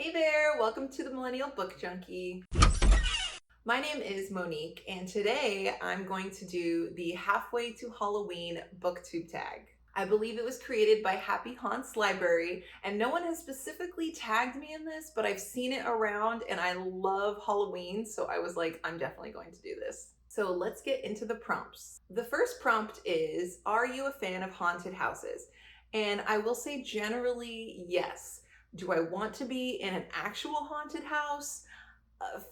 Hey there, welcome to the Millennial Book Junkie. My name is Monique, and today I'm going to do the Halfway to Halloween booktube tag. I believe it was created by Happy Haunts Library, and no one has specifically tagged me in this, but I've seen it around and I love Halloween, so I was like, I'm definitely going to do this. So let's get into the prompts. The first prompt is, are you a fan of haunted houses? And I will say generally yes. Do I want to be in an actual haunted house?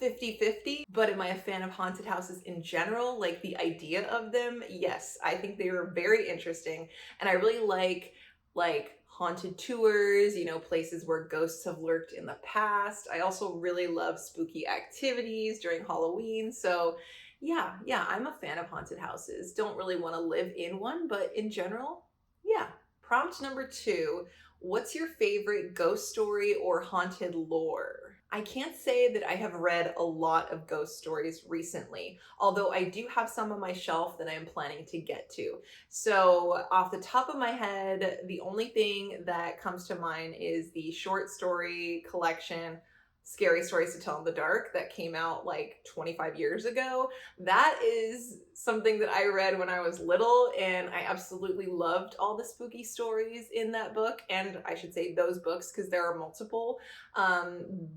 50-50. But am I a fan of haunted houses in general? Like the idea of them? Yes, I think they are very interesting. And I really like haunted tours, places where ghosts have lurked in the past. I also really love spooky activities during Halloween. So yeah, I'm a fan of haunted houses. Don't really want to live in one, but in general, yeah. Prompt number 2, what's your favorite ghost story or haunted lore? I can't say that I have read a lot of ghost stories recently, although I do have some on my shelf that I am planning to get to. So off the top of my head, the only thing that comes to mind is the short story collection Scary Stories to Tell in the Dark that came out like 25 years ago. That is something that I read when I was little, and I absolutely loved all the spooky stories in that book, and I should say those books because there are multiple.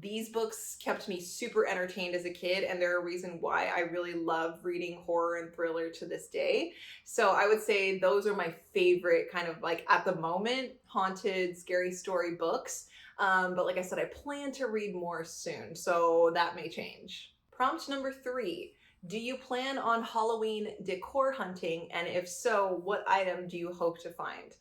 These books kept me super entertained as a kid, and they're a reason why I really love reading horror and thriller to this day. So I would say those are my favorite kind of like at the moment haunted scary story books. But like I said, I plan to read more soon, so that may change. Prompt number 3. Do you plan on Halloween decor hunting? And if so, what item do you hope to find?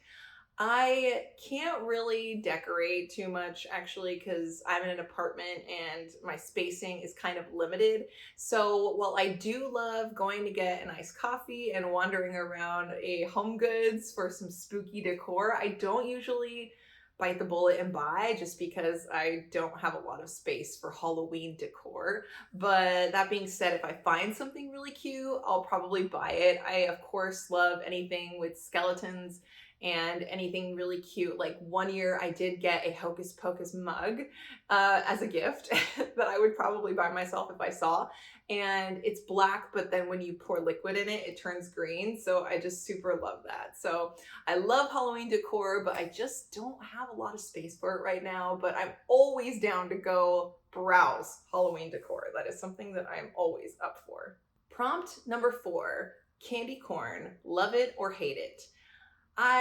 I can't really decorate too much actually because I'm in an apartment and my spacing is kind of limited. So while I do love going to get an iced coffee and wandering around a Home Goods for some spooky decor, I don't usually bite the bullet and buy just because I don't have a lot of space for Halloween decor. But that being said, if I find something really cute, I'll probably buy it. I, of course, love anything with skeletons and anything really cute. Like one year I did get a Hocus Pocus mug as a gift that I would probably buy myself if I saw. And it's black, but then when you pour liquid in it, it turns green. So I just super love that. So I love Halloween decor, but I just don't have a lot of space for it right now. But I'm always down to go browse Halloween decor. That is something that I'm always up for. Prompt number 4, candy corn, love it or hate it?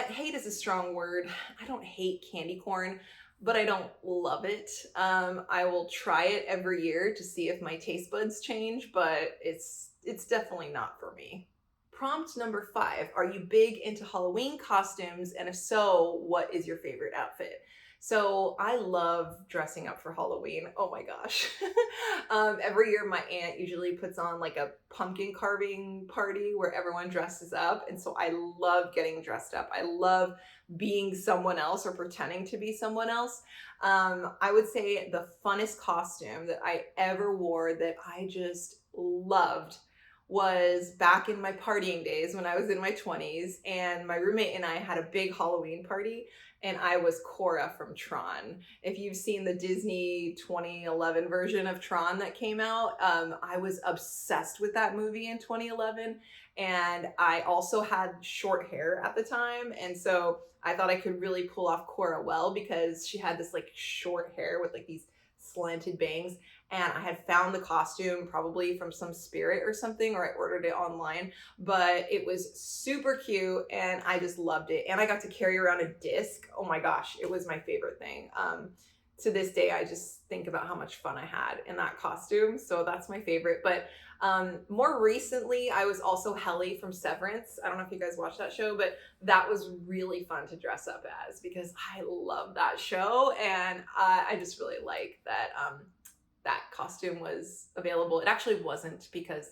Hate is a strong word. I don't hate candy corn, but I don't love it. I will try it every year to see if my taste buds change, but it's definitely not for me. Prompt number 5, are you big into Halloween costumes? And if so, what is your favorite outfit? So I love dressing up for Halloween. Oh my gosh. Every year my aunt usually puts on like a pumpkin carving party where everyone dresses up. And so I love getting dressed up. I love being someone else or pretending to be someone else. I would say the funnest costume that I ever wore that I just loved was back in my partying days when I was in my 20s, and my roommate and I had a big Halloween party, and I was Cora from Tron. If you've seen the Disney 2011 version of Tron that came out, I was obsessed with that movie in 2011, and I also had short hair at the time, and so I thought I could really pull off Cora well because she had this like short hair with like these slanted bangs, and I had found the costume probably from some Spirit or something, or I ordered it online, but it was super cute and I just loved it. And I got to carry around a disc. Oh my gosh, it was my favorite thing. To this day, I just think about how much fun I had in that costume. So that's my favorite. But more recently, I was also Helly from Severance. I don't know if you guys watched that show, but that was really fun to dress up as because I love that show. And I just really like that that costume was available. It actually wasn't because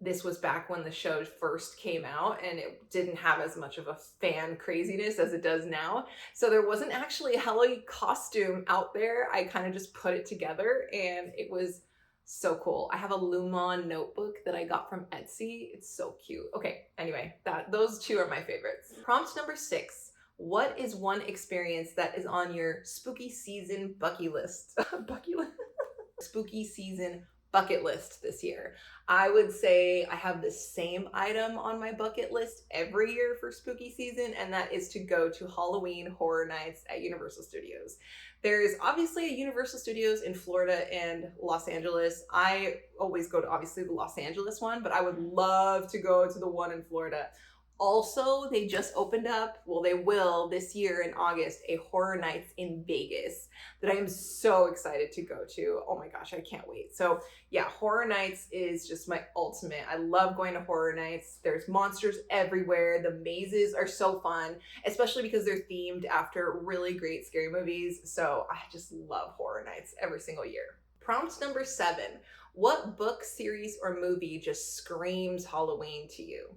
this was back when the show first came out and it didn't have as much of a fan craziness as it does now. So there wasn't actually a Helly costume out there. I kind of just put it together and it was so cool. I have a Lumon notebook that I got from Etsy. It's so cute. Okay, anyway, those two are my favorites. Prompt number 6. What is one experience that is on your spooky season bucket list? Bucket list? Spooky season bucket list this year. I would say I have the same item on my bucket list every year for spooky season, and that is to go to Halloween Horror Nights at Universal Studios. There's obviously a Universal Studios in Florida and Los Angeles. I always go to obviously the Los Angeles one, but I would love to go to the one in Florida. Also, they just opened up, well, they will this year in August, a Horror Nights in Vegas that I am so excited to go to. Oh my gosh, I can't wait. So yeah, Horror Nights is just my ultimate. I love going to Horror Nights. There's monsters everywhere. The mazes are so fun, especially because they're themed after really great scary movies. So I just love Horror Nights every single year. Prompt number 7. What book, series, or movie just screams Halloween to you?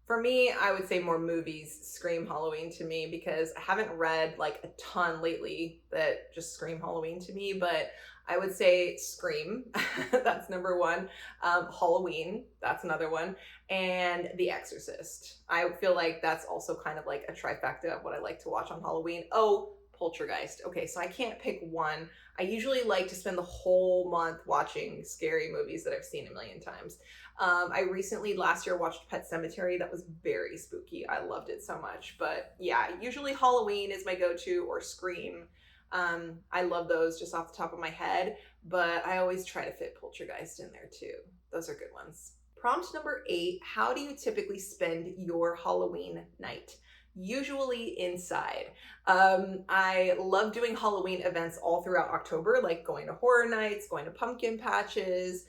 For me, I would say more movies scream Halloween to me because I haven't read like a ton lately that just scream Halloween to me, but I would say Scream, that's number 1. Halloween, that's another one. And The Exorcist. I feel like that's also kind of like a trifecta of what I like to watch on Halloween. Oh, Poltergeist. Okay, so I can't pick one. I usually like to spend the whole month watching scary movies that I've seen a million times. I recently last year watched Pet Sematary. That was very spooky. I loved it so much. But yeah, usually Halloween is my go-to, or Scream. I love those just off the top of my head, but I always try to fit Poltergeist in there too. Those are good ones. Prompt number 8, how do you typically spend your Halloween night? Usually inside. I love doing Halloween events all throughout October, like going to horror nights, going to pumpkin patches.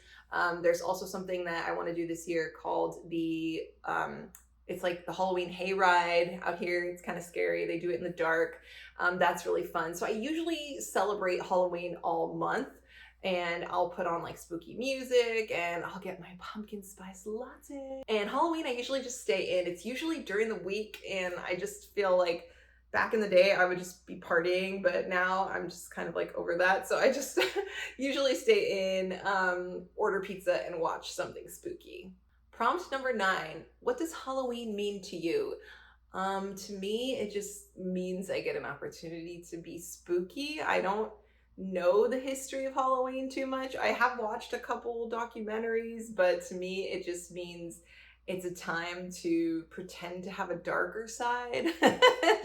There's also something that I want to do this year called it's like the Halloween hayride out here. It's kind of scary. They do it in the dark. That's really fun. So I usually celebrate Halloween all month, and I'll put on like spooky music, and I'll get my pumpkin spice latte. And Halloween, I usually just stay in. It's usually during the week, and I just feel like back in the day, I would just be partying, but now I'm just kind of like over that. So I just usually stay in, order pizza, and watch something spooky. Prompt number 9, what does Halloween mean to you? To me, it just means I get an opportunity to be spooky. I don't know the history of Halloween too much. I have watched a couple documentaries, but to me, it just means it's a time to pretend to have a darker side,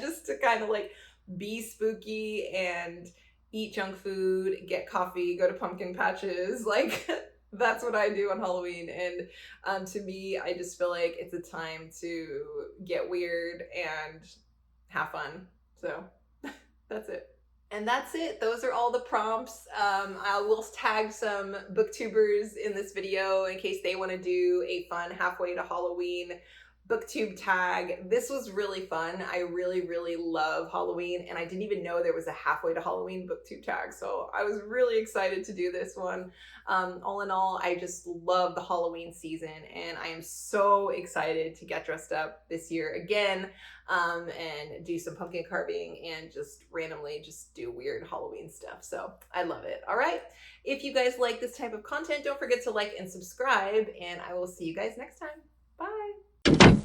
just to kind of like be spooky and eat junk food, get coffee, go to pumpkin patches. Like that's what I do on Halloween. And to me, I just feel like it's a time to get weird and have fun. So that's it. And that's it. Those are all the prompts. I will tag some booktubers in this video in case they want to do a fun halfway to Halloween booktube tag. This was really fun. I really, really love Halloween, and I didn't even know there was a halfway to Halloween booktube tag, so I was really excited to do this one. All in all, I just love the Halloween season, and I am so excited to get dressed up this year again, and do some pumpkin carving and just randomly just do weird Halloween stuff. So I love it. All right. If you guys like this type of content, don't forget to like and subscribe, and I will see you guys next time. Bye.